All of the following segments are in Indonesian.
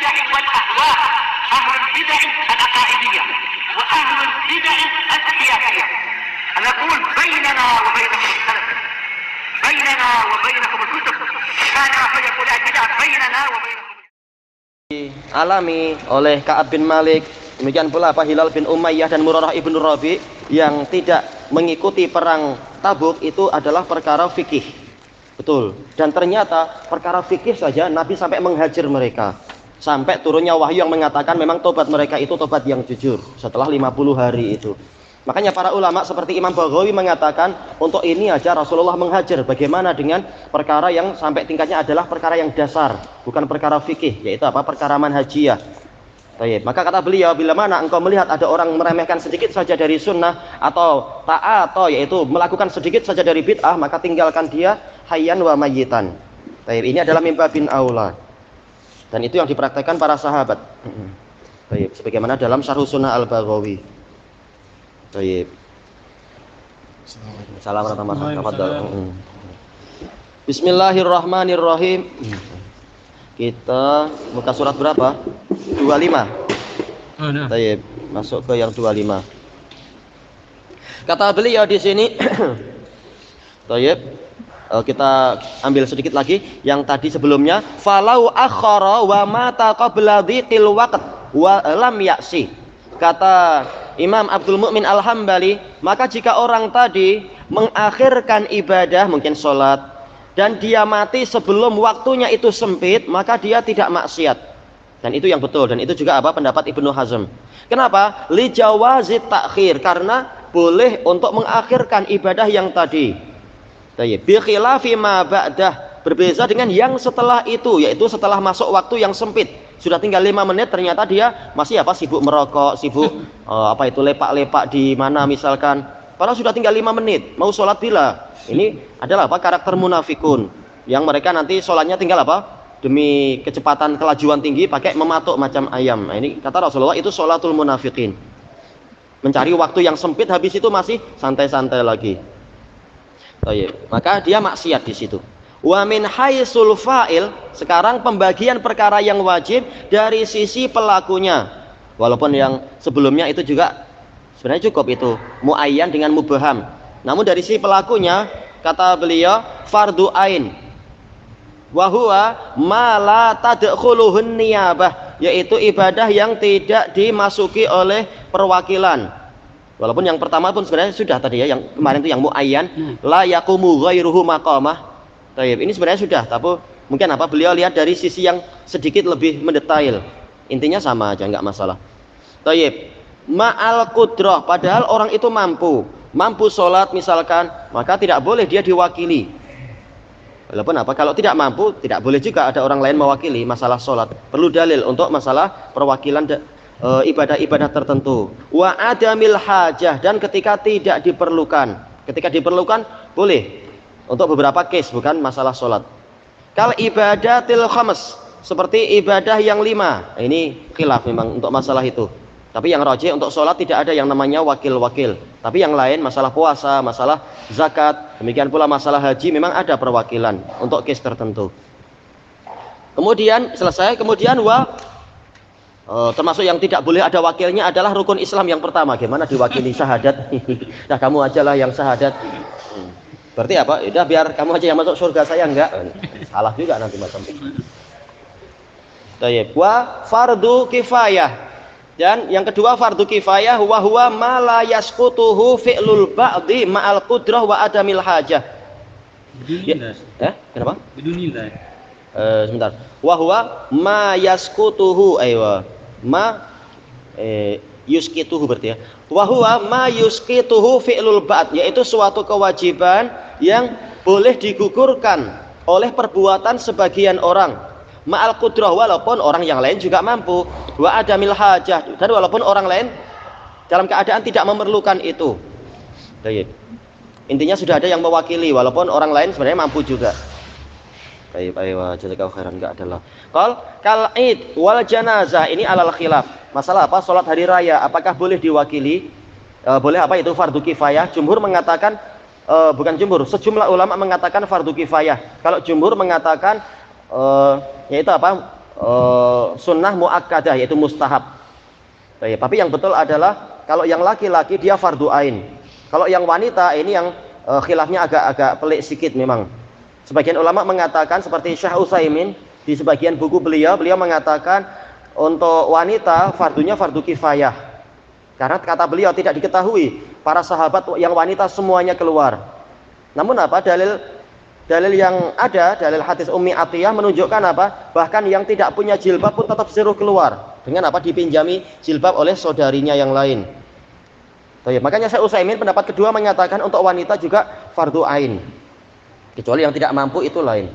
البدع والأهواء، أهل البدع العقائدية وأهل البدع السياسية. نقول بيننا وبينكم السلف، بيننا وبينكم الكتب، كان فيقول البدع بيننا وبينكم. Alami oleh Ka'ab bin Malik, demikian pula Hilal bin Umayyah dan Murarah ibn Rabi, yang tidak mengikuti perang Tabuk itu adalah perkara fikih. Betul. Dan ternyata perkara fikih saja Nabi sampai menghajar mereka, sampai turunnya wahyu yang mengatakan memang tobat mereka itu tobat yang jujur setelah 50 hari itu. Makanya para ulama seperti Imam Baghawi mengatakan untuk ini aja Rasulullah menghajar. Bagaimana dengan perkara yang sampai tingkatnya adalah perkara yang dasar, bukan perkara fikih, yaitu apa? Perkara manhajiyah. Baik. Maka kata beliau, bila mana engkau melihat ada orang meremehkan sedikit saja dari sunnah atau taat, atau yaitu melakukan sedikit saja dari bid'ah, maka tinggalkan dia hayyan wa mayyitan. Baik. Ini adalah mimba bin aula. Dan itu yang dipraktekkan para sahabat. Baik. Sebagaimana dalam Syarh Sunnah Al-Baghawi. Baik. Assalamualaikum warahmatullahi wabarakatuh. Bismillahirrahmanirrahim. Kita muka surat berapa? 25. Baik, masuk ke yang 25. Kata beliau di sini, baik, kita ambil sedikit lagi yang tadi sebelumnya, falau akhara wa mata qabla dhiqil waqt wa lam ya'si. Kata Imam Abdul Mu'min Al-Hambali, maka jika orang tadi mengakhirkan ibadah, mungkin sholat, dan dia mati sebelum waktunya itu sempit, maka dia tidak maksiat. Dan itu yang betul, dan itu juga apa? Pendapat Ibnu Hazm. Kenapa? Li jawazit takhir, karena boleh untuk mengakhirkan ibadah yang tadi. Bi khilafi ma ba'dah, berbeza dengan yang setelah itu, yaitu setelah masuk waktu yang sempit. Sudah tinggal 5 menit, ternyata dia masih apa? Sibuk merokok, sibuk apa itu lepak-lepak di mana misalkan. Padahal sudah tinggal 5 menit, mau sholat bila. Ini adalah apa? Karakter munafikun, yang mereka nanti sholatnya tinggal apa? Demi kecepatan kelajuan tinggi pakai mematuk macam ayam. Nah, ini kata Rasulullah itu sholatul munafikin. Mencari waktu yang sempit, habis itu masih santai-santai lagi. Maka dia maksiat di situ. Wa min haitsul fa'il, sekarang pembagian perkara yang wajib dari sisi pelakunya. Walaupun yang sebelumnya itu juga sebenarnya cukup itu muayyan dengan mubham. Namun dari sisi pelakunya kata beliau fardu ain. Wa huwa ma la tadkhuluhun niyabah, yaitu ibadah yang tidak dimasuki oleh perwakilan. Walaupun yang pertama pun sebenarnya sudah tadi ya, yang kemarin itu yang muayyan, la yaqumu ghairuhu maqamah. Ini sebenarnya sudah, tapi mungkin apa beliau lihat dari sisi yang sedikit lebih mendetail. Intinya sama aja, nggak masalah. Ma'al qudrah, padahal orang itu mampu sholat misalkan, maka tidak boleh dia diwakili. Walaupun apa, kalau tidak mampu, tidak boleh juga ada orang lain mewakili masalah sholat. Perlu dalil untuk masalah perwakilan ibadah-ibadah tertentu. Wa adamil hajah, dan ketika tidak diperlukan. Ketika diperlukan boleh. Untuk beberapa case, bukan masalah sholat. Kal ibadatil khams, seperti ibadah yang 5. Ini khilaf memang untuk masalah itu. Tapi yang rajih untuk sholat tidak ada yang namanya wakil-wakil. Tapi yang lain masalah puasa, masalah zakat, demikian pula masalah haji memang ada perwakilan untuk case tertentu. Kemudian selesai, kemudian termasuk yang tidak boleh ada wakilnya adalah rukun Islam yang pertama. Gimana diwakili syahadat? Nah kamu ajalah yang syahadat. Berarti apa? Udah biar kamu aja yang masuk surga, saya enggak. Salah juga nanti macam itu. Wa fardu kifayah. Dan yang kedua fardu kifayah wa huwa ma la yasqutuhu fi'lul ba'di ma'al qudrah wa adamil hajah. Kenapa? Bidunillah. Sebentar. Wa huwa ma yasqutuhu yuskituhu berarti ya. Wa huwa ma yuskituhu fi'lul ba'd, yaitu suatu kewajiban yang boleh digugurkan oleh perbuatan sebagian orang. Ma'al qudrah, walaupun orang yang lain juga mampu. Wa adamil hajah, dan walaupun orang lain dalam keadaan tidak memerlukan itu. Intinya sudah ada yang mewakili walaupun orang lain sebenarnya mampu juga. Jazakallahu khairan, enggak adalah. Kal id wal janazah, ini alal khilaf. Masalah apa? Salat hari raya apakah boleh diwakili? Boleh apa itu fardu kifayah? Jumhur mengatakan bukan jumhur, sejumlah ulama mengatakan fardu kifayah. Kalau jumhur mengatakan yaitu apa? sunnah muakkadah, yaitu mustahab. Tapi yang betul adalah kalau yang laki-laki dia fardu ain. Kalau yang wanita ini yang khilafnya agak pelik sedikit memang. Sebagian ulama mengatakan seperti Syekh Utsaimin di sebagian buku beliau mengatakan untuk wanita fardunya fardu kifayah. Karena kata beliau tidak diketahui para sahabat yang wanita semuanya keluar. Namun apa? Dalil yang ada, dalil hadis Ummi Atiyah menunjukkan apa? Bahkan yang tidak punya jilbab pun tetap disuruh keluar. Dengan apa? Dipinjami jilbab oleh saudarinya yang lain. Makanya Syekh Utsaimin pendapat kedua menyatakan untuk wanita juga fardu ain. Kecuali yang tidak mampu itu lain.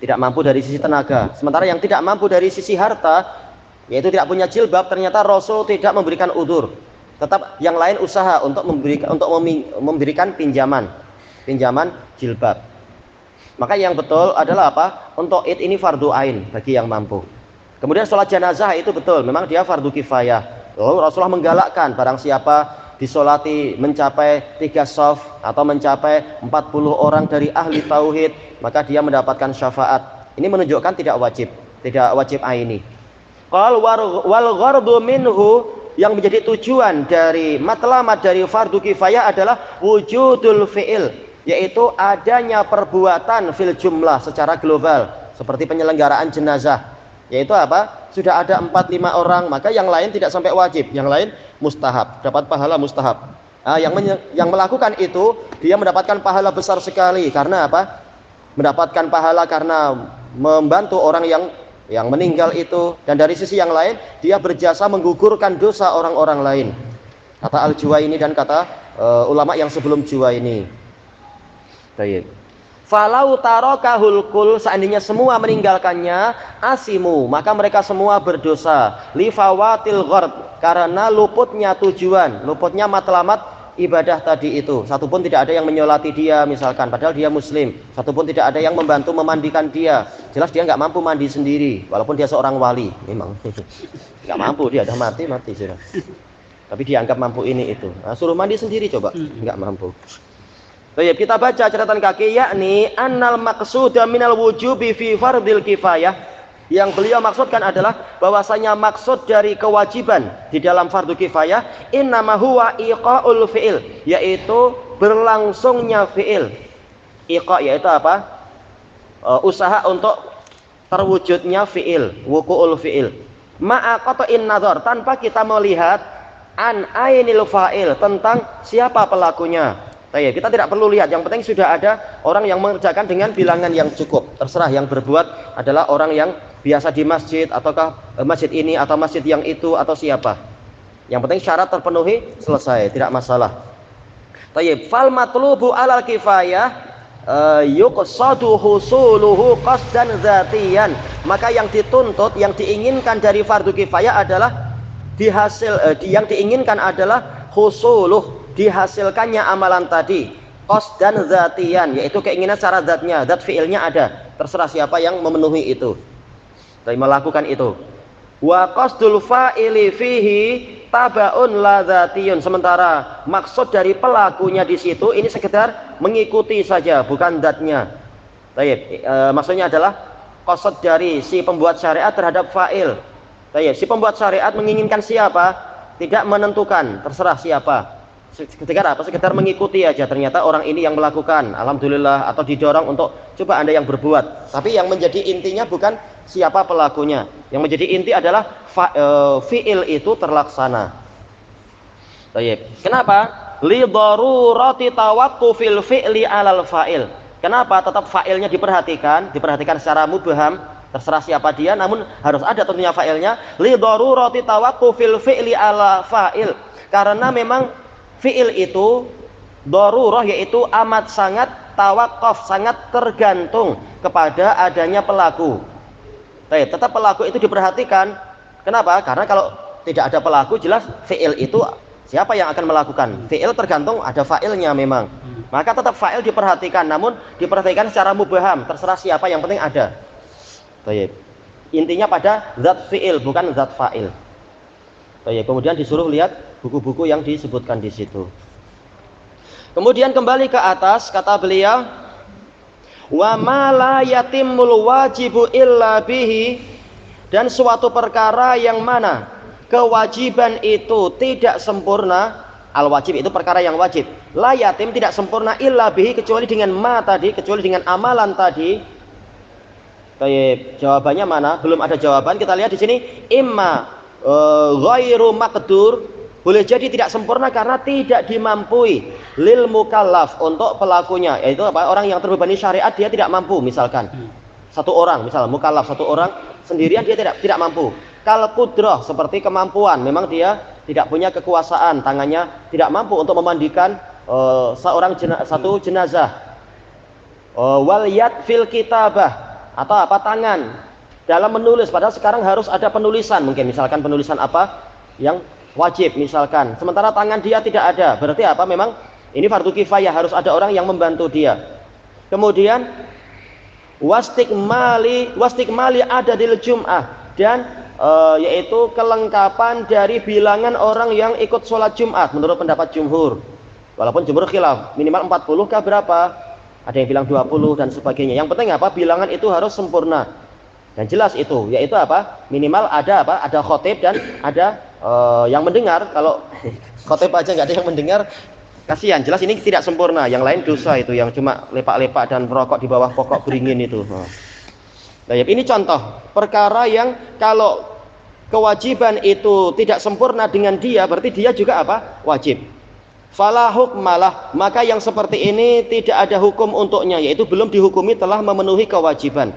Tidak mampu dari sisi tenaga. Sementara yang tidak mampu dari sisi harta, yaitu tidak punya jilbab, ternyata Rasul tidak memberikan udzur. Tetap yang lain usaha untuk memberikan pinjaman jilbab. Maka yang betul adalah apa? Untuk id ini fardu ain bagi yang mampu. Kemudian sholat jenazah itu betul, memang dia fardu kifayah. Lalu Rasulullah menggalakkan barang siapa disolati mencapai 3 shaf atau mencapai 40 orang dari ahli tauhid, maka dia mendapatkan syafaat. Ini menunjukkan tidak wajib aini. Qal wal ghardu minhu, yang menjadi tujuan dari matlamat dari fardu kifayah adalah wujudul fi'il, yaitu adanya perbuatan fil jumlah secara global, seperti penyelenggaraan jenazah, yaitu apa? Sudah ada 4-5 orang, maka yang lain tidak sampai wajib, yang lain mustahab, dapat pahala mustahab. Yang melakukan itu dia mendapatkan pahala besar sekali. Karena apa? Mendapatkan pahala karena membantu orang yang meninggal itu, dan dari sisi yang lain dia berjasa menggugurkan dosa orang-orang lain. Kata Al-Juwaini dan kata ulama yang sebelum Juwaini. Baik. Falau tarakahul kul, seandainya semua meninggalkannya, asimu, maka mereka semua berdosa. Lifawatil ghard, karena luputnya tujuan, luputnya matlamat ibadah tadi itu. Satupun tidak ada yang menyolati dia misalkan, padahal dia muslim. Satupun tidak ada yang membantu memandikan dia. Jelas dia nggak mampu mandi sendiri, walaupun dia seorang wali, memang nggak mampu, dia udah mati sudah. Tapi dianggap mampu ini itu. Nah, suruh mandi sendiri coba, nggak mampu. Baik, kita baca catatan kaki, yakni annal maqsuda minal wujubi fi fardil kifayah. Yang beliau maksudkan adalah bahwasanya maksud dari kewajiban di dalam fardu kifayah innama huwa iqaul fi'il, yaitu berlangsungnya fi'il. Iqa yaitu apa? Usaha untuk terwujudnya fi'il, wuqu'ul fi'il. Ma'a qata'in nazar, tanpa kita melihat an ainil fa'il, tentang siapa pelakunya. Kita tidak perlu lihat, yang penting sudah ada orang yang mengerjakan dengan bilangan yang cukup. Terserah yang berbuat adalah orang yang biasa di masjid, ataukah masjid ini atau masjid yang itu, atau siapa. Yang penting syarat terpenuhi, selesai, tidak masalah. Fal matlubu alal kifayah yuqsadu husuluhu qasdan dzatiyan. Maka yang dituntut, yang diinginkan dari fardu kifayah adalah yang diinginkan adalah husuluh, dihasilkannya amalan tadi, qasdan dzatiyan, yaitu keinginan secara zatnya, zat fiilnya ada, terserah siapa yang memenuhi itu, melakukan itu. Wa qasdul fa'ili fihi tabaun la dzatiyun, sementara maksud dari pelakunya di situ ini sekedar mengikuti saja, bukan zatnya. Maksudnya adalah qasd dari si pembuat syariat terhadap fa'il. Si pembuat syariat menginginkan siapa, tidak menentukan, terserah siapa. Sekedar mengikuti aja, ternyata orang ini yang melakukan, alhamdulillah, atau didorong untuk coba Anda yang berbuat. Tapi yang menjadi intinya bukan siapa pelakunya, yang menjadi inti adalah fi'il itu terlaksana. Kenapa? Li darurati tawaqqufil fi'li 'alal fa'il. Kenapa tetap fa'ilnya diperhatikan secara mubham, terserah siapa dia, namun harus ada tentunya fa'ilnya. Li darurati tawaqqufil fi'li 'ala fa'il, karena memang fi'il itu darurah, yaitu amat sangat tawakuf, sangat tergantung kepada adanya pelaku. Tetap pelaku itu diperhatikan. Kenapa? Karena kalau tidak ada pelaku, jelas fi'il itu siapa yang akan melakukan. Fi'il tergantung ada fa'ilnya memang. Maka tetap fa'il diperhatikan, namun diperhatikan secara mubham, terserah siapa, yang penting ada. Intinya pada zat fi'il, bukan zat fa'il. Kemudian disuruh lihat buku-buku yang disebutkan di situ. Kemudian kembali ke atas, kata beliau, wa ma la yatimul wajibu illa bihi, Dan suatu perkara yang mana kewajiban itu tidak sempurna, al-wajib itu perkara yang wajib, la yatim tidak sempurna illa bihi kecuali dengan ma tadi, kecuali dengan amalan tadi. Baik, jawabannya mana? Belum ada jawaban. Kita lihat di sini, imma ghairu maqdur, boleh jadi tidak sempurna karena tidak dimampui, lil mukallaf untuk pelakunya, yaitu apa? Orang yang terbebani syariat dia tidak mampu, misalkan satu orang, misal mukallaf satu orang sendirian dia tidak mampu. Kal qudrah seperti kemampuan, memang dia tidak punya kekuasaan, tangannya tidak mampu untuk memandikan satu jenazah. Wal yad fil kitabah, atau apa, tangan dalam menulis, padahal sekarang harus ada penulisan, mungkin misalkan penulisan apa yang wajib misalkan, sementara tangan dia tidak ada, berarti apa, memang ini fardu kifayah, harus ada orang yang membantu dia. Kemudian wastikmali adadil jum'ah, dan yaitu kelengkapan dari bilangan orang yang ikut sholat Jumat menurut pendapat jumhur, walaupun jumhur khilaf, minimal 40 kah berapa, ada yang bilang 20 dan sebagainya. Yang penting apa, bilangan itu harus sempurna dan jelas itu, yaitu apa, minimal ada apa, ada khotib dan ada yang mendengar. Kalau khotib aja nggak ada yang mendengar, kasihan, jelas ini tidak sempurna. Yang lain dosa itu, yang cuma lepak-lepak dan merokok di bawah pokok beringin itu. Nah, ini contoh perkara yang kalau kewajiban itu tidak sempurna dengan dia, berarti dia juga apa, wajib. Fala hukmalah, maka yang seperti ini tidak ada hukum untuknya, yaitu belum dihukumi telah memenuhi kewajiban.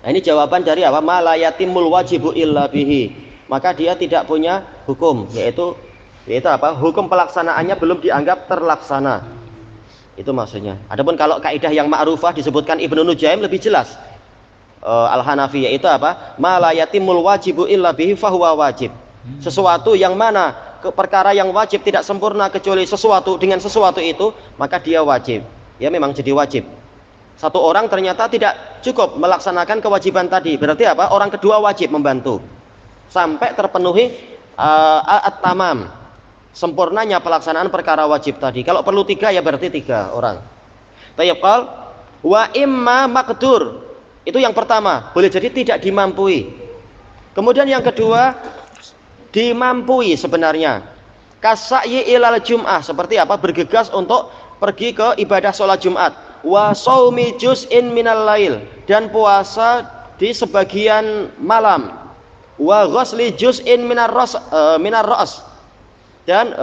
Nah, ini jawaban dari apa, ma la yatimul wajibu illa bihi, maka dia tidak punya hukum, yaitu apa, hukum pelaksanaannya belum dianggap terlaksana, itu maksudnya. Adapun kalau kaidah yang ma'rufah disebutkan Ibnu Nujaim lebih jelas, Al-Hanafi, yaitu apa, ma la yatimul wajibu illa bihi fahuwa wajib, sesuatu yang mana perkara yang wajib tidak sempurna kecuali sesuatu dengan sesuatu itu, maka dia wajib, ya memang jadi wajib. Satu orang ternyata tidak cukup melaksanakan kewajiban tadi, berarti apa, orang kedua wajib membantu sampai terpenuhi at-tamam, sempurnanya pelaksanaan perkara wajib tadi. Kalau perlu 3 ya berarti 3 orang. Tayyib, qal wa imma maqdur, itu yang pertama, boleh jadi tidak dimampui. Kemudian yang kedua, dimampui sebenarnya, kasai ilal jum'ah, seperti apa, bergegas untuk pergi ke ibadah sholat Jumat, wa shaumi juz'in minal lail, dan puasa di sebagian malam, wa ghusli juz'in minar ra's, dan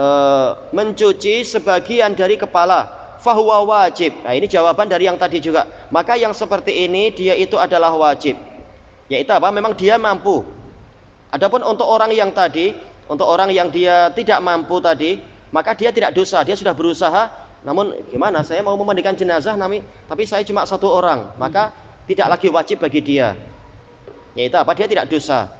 mencuci sebagian dari kepala, fahuwa wajib. Nah, ini jawaban dari yang tadi juga, maka yang seperti ini dia itu adalah wajib, yaitu apa, memang dia mampu. Adapun untuk orang yang tadi, untuk orang yang dia tidak mampu tadi, maka dia tidak dosa, dia sudah berusaha, namun gimana, saya mau memandikan jenazah tapi saya cuma 1 orang, maka tidak lagi wajib bagi dia, yaitu apa, dia tidak dosa,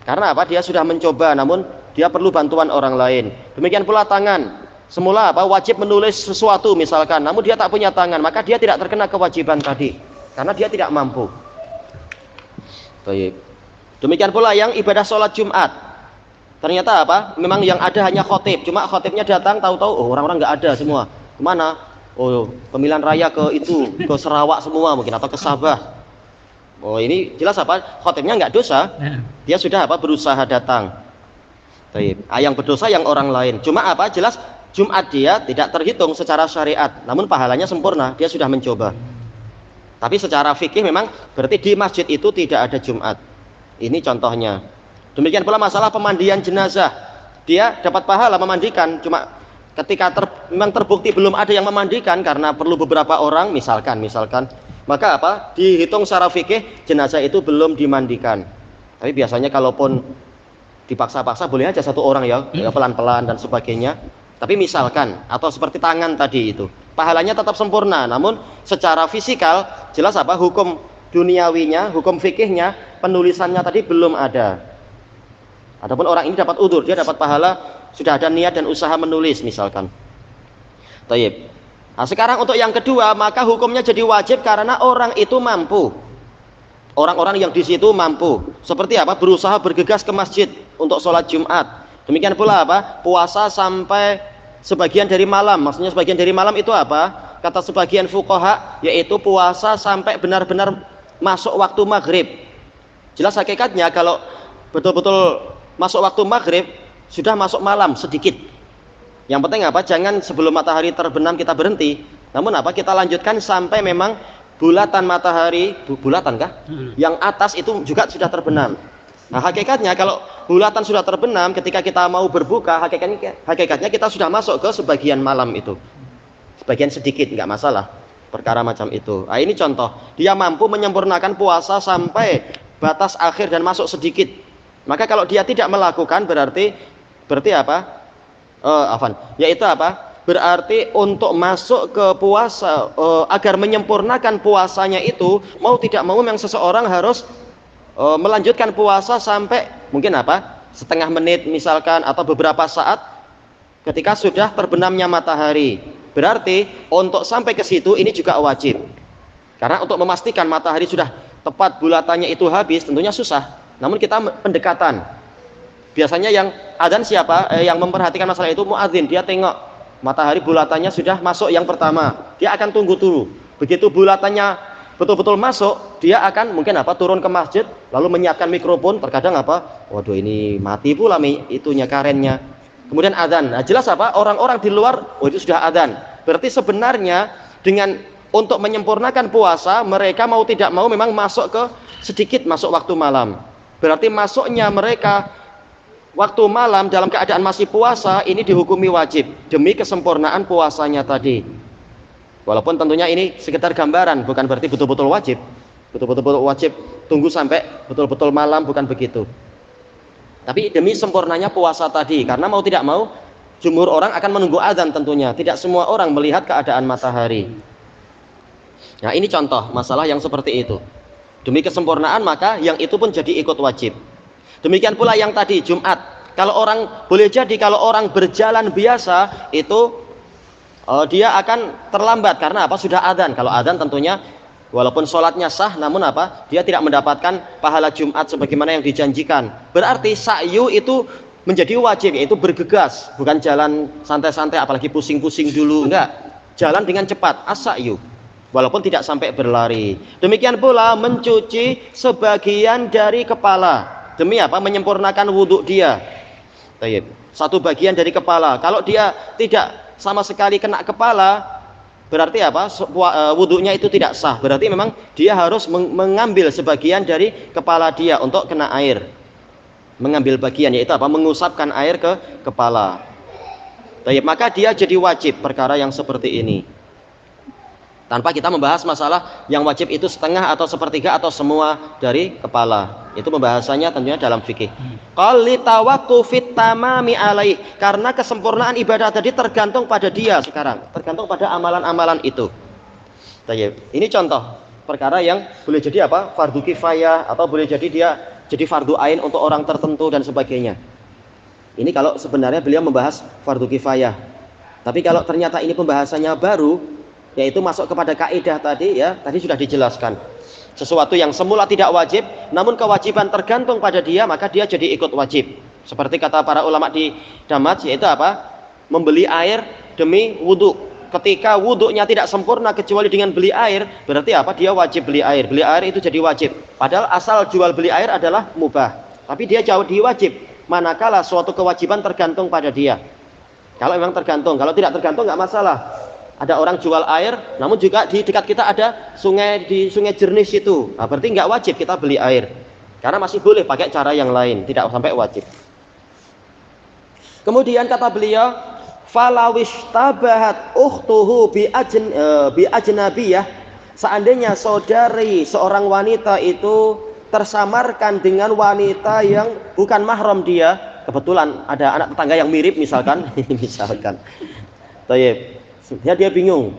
karena apa, dia sudah mencoba, namun dia perlu bantuan orang lain. Demikian pula tangan, semula apa, wajib menulis sesuatu misalkan, namun dia tak punya tangan, maka dia tidak terkena kewajiban tadi, karena dia tidak mampu. Baik. Demikian pula yang ibadah sholat Jumat, ternyata apa, memang yang ada hanya khotib, cuma khotibnya datang tahu-tahu orang-orang nggak ada semua, kemana, pemilihan raya ke Sarawak semua mungkin, atau ke Sabah. Ini jelas apa, khotibnya nggak dosa, dia sudah apa, berusaha datang. Yang berdosa yang orang lain, cuma apa, jelas Jumat dia tidak terhitung secara syariat, namun pahalanya sempurna, dia sudah mencoba. Tapi secara fikih memang berarti di masjid itu tidak ada Jumat. Ini contohnya. Demikian pula masalah pemandian jenazah, dia dapat pahala memandikan, cuma ketika memang terbukti belum ada yang memandikan karena perlu beberapa orang, misalkan, maka apa, dihitung secara fikih jenazah itu belum dimandikan. Tapi biasanya kalaupun dipaksa-paksa boleh aja 1 orang ya pelan-pelan dan sebagainya. Tapi misalkan, atau seperti tangan tadi itu, pahalanya tetap sempurna, namun secara fisikal jelas apa, hukum duniawinya, hukum fikihnya, penulisannya tadi belum ada. Adapun orang ini dapat udzur, dia dapat pahala, sudah ada niat dan usaha menulis misalkan. Tayyib. Nah, sekarang untuk yang kedua, maka hukumnya jadi wajib karena orang itu mampu. Orang-orang yang di situ mampu. Seperti apa? Berusaha bergegas ke masjid untuk sholat Jumat. Demikian pula apa? Puasa sampai sebagian dari malam. Maksudnya sebagian dari malam itu apa? Kata sebagian fuqaha, yaitu puasa sampai benar-benar masuk waktu maghrib. Jelas hakikatnya kalau betul-betul masuk waktu maghrib, sudah masuk malam sedikit. Yang penting apa? Jangan sebelum matahari terbenam kita berhenti. Namun apa? Kita lanjutkan sampai memang bulatan matahari, bulatan kah? Yang atas itu juga sudah terbenam. Nah, hakikatnya kalau bulatan sudah terbenam, ketika kita mau berbuka, hakikatnya kita sudah masuk ke sebagian malam itu. Sebagian sedikit, nggak masalah. Perkara macam itu. Nah, ini contoh. Dia mampu menyempurnakan puasa sampai batas akhir dan masuk sedikit. Maka kalau dia tidak melakukan berarti apa? Yaitu apa? Berarti untuk masuk ke puasa agar menyempurnakan puasanya itu mau tidak mau memang seseorang harus melanjutkan puasa sampai mungkin apa? Setengah menit misalkan atau beberapa saat ketika sudah terbenamnya matahari. Berarti untuk sampai ke situ ini juga wajib. Karena untuk memastikan matahari sudah tepat bulatannya itu habis tentunya susah. Namun kita pendekatan. Biasanya yang adzan siapa? Yang memperhatikan masalah itu muadzin. Dia tengok matahari bulatannya sudah masuk yang pertama. Dia akan tunggu dulu. Begitu bulatannya betul-betul masuk, dia akan mungkin apa? Turun ke masjid lalu menyiapkan mikrofon. Terkadang apa? Waduh, ini mati pula itunya karennya. Kemudian adzan. Nah, jelas apa? Orang-orang di luar, oh itu sudah adzan. Berarti sebenarnya dengan untuk menyempurnakan puasa, mereka mau tidak mau memang masuk ke sedikit masuk waktu malam. Berarti masuknya mereka waktu malam dalam keadaan masih puasa ini dihukumi wajib demi kesempurnaan puasanya tadi. Walaupun tentunya ini sekedar gambaran, bukan berarti betul-betul wajib. Betul-betul wajib tunggu sampai betul-betul malam, bukan begitu. Tapi demi sempurnanya puasa tadi, karena mau tidak mau jumhur orang akan menunggu adzan tentunya. Tidak semua orang melihat keadaan matahari. Nah, ini contoh masalah yang seperti itu. Demi kesempurnaan maka yang itu pun jadi ikut wajib. Demikian pula yang tadi Jumat. Kalau orang boleh jadi kalau orang berjalan biasa itu dia akan terlambat karena apa? Sudah adzan. Kalau adzan tentunya walaupun sholatnya sah, namun apa? Dia tidak mendapatkan pahala Jumat sebagaimana yang dijanjikan. Berarti sa'yu itu menjadi wajib, yaitu bergegas, bukan jalan santai-santai apalagi pusing-pusing dulu, enggak. Jalan dengan cepat, as-sa'yu. Walaupun tidak sampai berlari. Demikian pula mencuci sebagian dari kepala. Demi apa? Menyempurnakan wudhu dia. Satu bagian dari kepala. Kalau dia tidak sama sekali kena kepala, berarti apa? Wudhunya itu tidak sah. Berarti memang dia harus mengambil sebagian dari kepala dia untuk kena air. Mengambil bagian, yaitu apa? Mengusapkan air ke kepala. Maka dia jadi wajib perkara yang seperti ini. Tanpa kita membahas masalah yang wajib itu setengah atau sepertiga atau semua dari kepala. Itu pembahasannya tentunya dalam fikih. Qali tawaqqufit tamami alaih, karena kesempurnaan ibadah tadi tergantung pada dia sekarang, tergantung pada amalan-amalan itu. Ini contoh perkara yang boleh jadi apa? Fardu kifayah, atau boleh jadi dia jadi fardu ain untuk orang tertentu dan sebagainya. Ini kalau sebenarnya beliau membahas fardu kifayah. Tapi kalau ternyata ini pembahasannya baru, yaitu masuk kepada kaidah tadi ya, tadi sudah dijelaskan. Sesuatu yang semula tidak wajib, namun kewajiban tergantung pada dia, maka dia jadi ikut wajib. Seperti kata para ulama di Damat, yaitu apa? Membeli air demi wudhu. Ketika wudhunya tidak sempurna kecuali dengan beli air, berarti apa? Dia wajib beli air. Beli air itu jadi wajib. Padahal asal jual beli air adalah mubah. Tapi dia jauh diwajib. Manakala suatu kewajiban tergantung pada dia. Kalau memang tergantung, kalau tidak tergantung nggak masalah. Ada orang jual air, namun juga di dekat kita ada sungai, di sungai jernih situ. Nah, berarti nggak wajib kita beli air, karena masih boleh pakai cara yang lain, tidak sampai wajib. Kemudian kata beliau, falawishtabahat ukhtuhu bi ajnabiyah, seandainya saudari seorang wanita itu tersamarkan dengan wanita yang bukan mahram dia, kebetulan ada anak tetangga yang mirip misalkan, misalkan. Tayyib. Ya, dia bingung.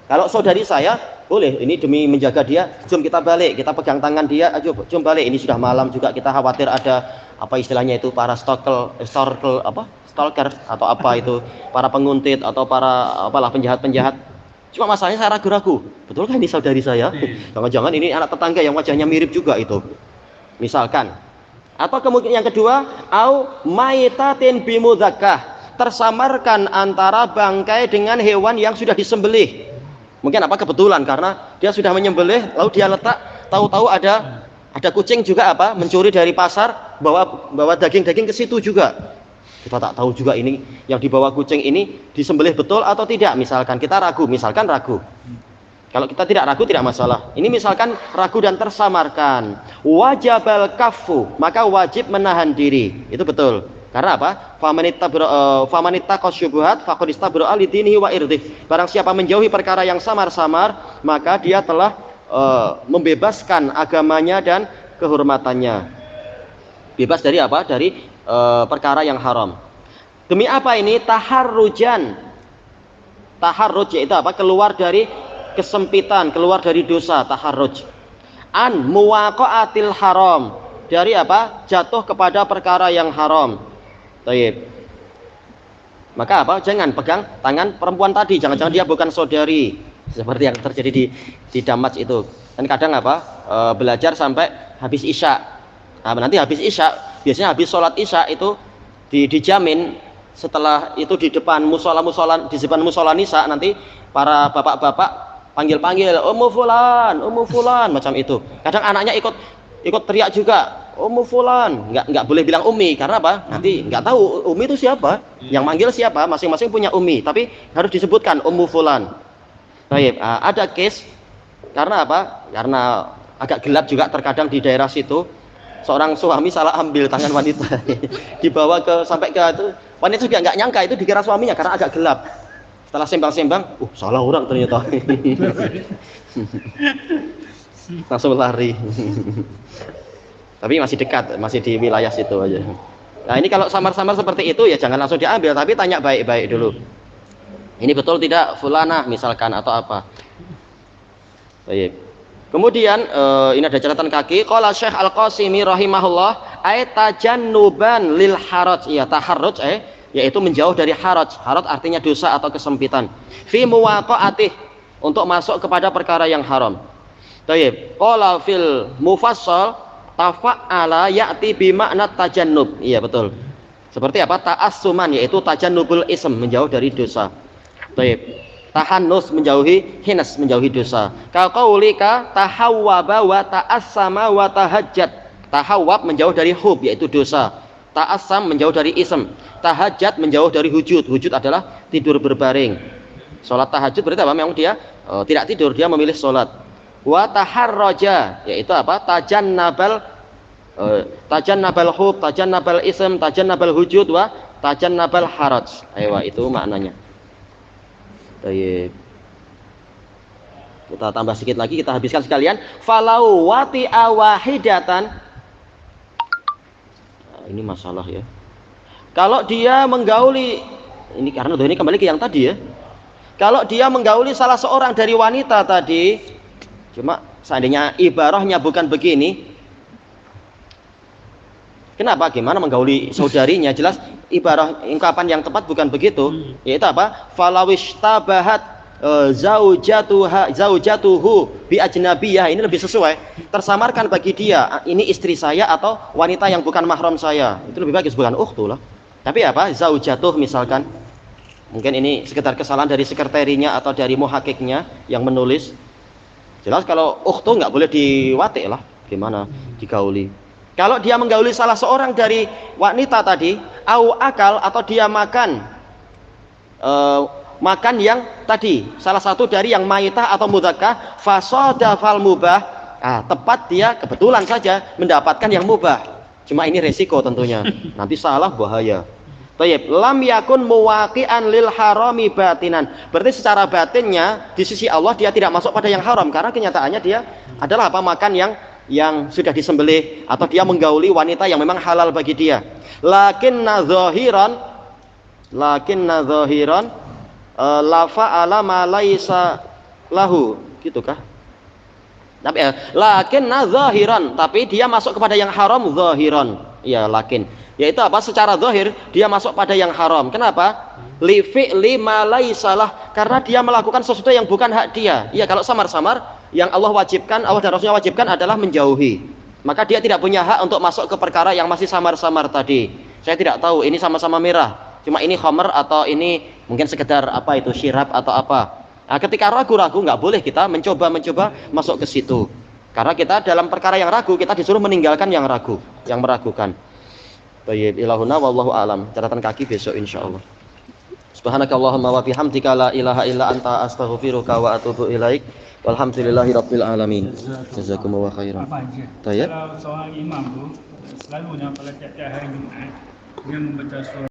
Kalau saudari saya boleh, ini demi menjaga dia, jom kita balik, kita pegang tangan dia, ayo jom balik, ini sudah malam juga, kita khawatir ada apa istilahnya itu, para stalker atau apa itu, para penguntit atau para apalah penjahat-penjahat. Cuma masalahnya saya ragu-ragu, betul kan ini saudari saya? Jangan-jangan ini anak tetangga yang wajahnya mirip juga itu, misalkan. Atau kemudian yang kedua, au maitatin bimudzakah, tersamarkan antara bangkai dengan hewan yang sudah disembelih. Mungkin apa kebetulan karena dia sudah menyembelih lalu dia letak, tahu-tahu ada Ada kucing juga apa? Mencuri dari pasar, bawa daging-daging ke situ juga. Kita tak tahu juga ini yang dibawa kucing ini disembelih betul atau tidak. Misalkan kita ragu, Kalau kita tidak ragu tidak masalah. Ini misalkan ragu dan tersamarkan. Wajabal kafu, maka wajib menahan diri. Itu betul. Karena apa? Famanitta qasyubuhat faqad istabra li dinihi wa irdih. Barang siapa menjauhi perkara yang samar-samar, maka dia telah membebaskan agamanya dan kehormatannya. Bebas dari apa? Dari perkara yang haram. Demi apa ini? Taharrujan. Taharruj yaitu apa? Keluar dari kesempitan, keluar dari dosa. Taharruj. An muwaqa'atil haram. Dari apa? Jatuh kepada perkara yang haram. Baik. Maka apa? Jangan pegang tangan perempuan tadi. Jangan-jangan dia bukan saudari. Seperti yang terjadi di Damas itu. Dan kadang apa? Belajar sampai habis isya. Nah, nanti habis isya biasanya habis sholat isya itu dijamin setelah itu di depan musola nisa nanti para bapak-bapak panggil Ummu Fulan macam itu. Kadang anaknya ikut teriak juga Ummu Fulan, nggak boleh bilang Umi karena apa? Nanti nggak tahu Umi itu siapa, yang manggil siapa, masing-masing punya Umi, tapi harus disebutkan Ummu Fulan. Baik, ada case karena apa? Karena agak gelap juga terkadang di daerah situ. Seorang suami salah ambil tangan wanita dibawa sampai ke itu, wanita juga nggak nyangka itu dikira suaminya karena agak gelap. Setelah sembang-sembang, salah orang ternyata. Langsung lari. Tapi masih dekat, masih di wilayah situ aja. Nah ini kalau samar-samar seperti itu ya jangan langsung diambil, tapi tanya baik-baik dulu. Ini betul tidak fulanah misalkan atau apa. Baik. Kemudian ini ada catatan kaki. Qala Syekh Al-Qasimi rahimahullah, ay tajannuban lil haraj. Ya, taharruj yaitu menjauh dari haraj. Haraj artinya dosa atau kesempitan. Fi muwaqa'atih, untuk masuk kepada perkara yang haram. Baik. Qala fil mufassal tafa'ala ya'ti bi makna tajannub. Iya, betul. Seperti apa? Ta'assuman yaitu tajannubul ism, menjauh dari dosa. Baik. Tahannus menjauhi hinas, menjauhi dosa. Kaqaulika tahawwaba wa ta'assama wa tahajjat. Tahawwab menjauh dari hub yaitu dosa. Ta'assam menjauh dari ism. Tahajjat menjauh dari hujud. Hujud adalah tidur berbaring. Salat tahajud berarti apa? Memang dia tidak tidur, dia memilih salat. Wa taharraja yaitu apa? Tajannabal hub, tajannabal ism, tajannabal hujud wa tajannabal haraj. Ayo, itu maknanya. Baik. Kita tambah sedikit lagi, kita habiskan sekalian. Falau wati awahidatan. Nah, ini masalah ya. Kalau dia menggauli, ini karena ini kembali ke yang tadi ya. Kalau dia menggauli salah seorang dari wanita tadi, cuma seandainya ibarahnya bukan begini. Kenapa? Gimana menggauli saudarinya? Jelas ibarah ungkapan yang tepat bukan begitu. Yaitu apa? Falawishtabahat zaujatuhu bi ajnabiyah. Ini lebih sesuai. Tersamarkan bagi dia, ini istri saya atau wanita yang bukan mahram saya. Itu lebih bagus, bukan ukhtu lah. Tapi apa? Zaujatuh misalkan. Mungkin ini sekedar kesalahan dari sekreterinya atau dari muhakiknya yang menulis. Jelas kalau ukhtu nggak boleh diwatik lah. Gimana digauli? Kalau dia menggauli salah seorang dari wanita tadi, au akal atau dia makan yang tadi salah satu dari yang maitah atau mudzakkah, fasadafal mubah. Tepat dia kebetulan saja mendapatkan yang mubah. Cuma ini resiko tentunya. Nanti salah bahaya. Baik, lam yakun muwaqi'an lil harami batinan. Berarti secara batinnya di sisi Allah dia tidak masuk pada yang haram karena kenyataannya dia adalah apa? Makan yang sudah disembelih atau dia menggauli wanita yang memang halal bagi dia. Lakinna zahiran la fa'ala ma laisa lahu, gitukah? Tapi lakinna zahiran, tapi dia masuk kepada yang haram zahiran. Ya, lakin. Yaitu apa? Secara zahir dia masuk pada yang haram. Kenapa? Li fi'li ma laisa lah, karena dia melakukan sesuatu yang bukan hak dia. Iya, kalau samar-samar yang Allah wajibkan, Allah dan Rasulnya wajibkan adalah menjauhi. Maka dia tidak punya hak untuk masuk ke perkara yang masih samar-samar tadi. Saya tidak tahu ini sama-sama merah, cuma ini khamr atau ini mungkin sekedar apa itu syirab atau apa. Nah, ketika ragu-ragu nggak boleh kita mencoba masuk ke situ. Karena kita dalam perkara yang ragu, kita disuruh meninggalkan yang ragu, yang meragukan. Baik, ilahuna wallahu alam. Catatan kaki besok insyaallah. Subhanakallahumma wa bihamdika la ilaha illa anta astaghfiruka wa atubu ilaik. Walhamdulillahirabbil alamin. Jazakumullahu khairan. Baik. Kalau seorang imam tu selalunya pada tiap-tiap hari Jumaat dia membaca surah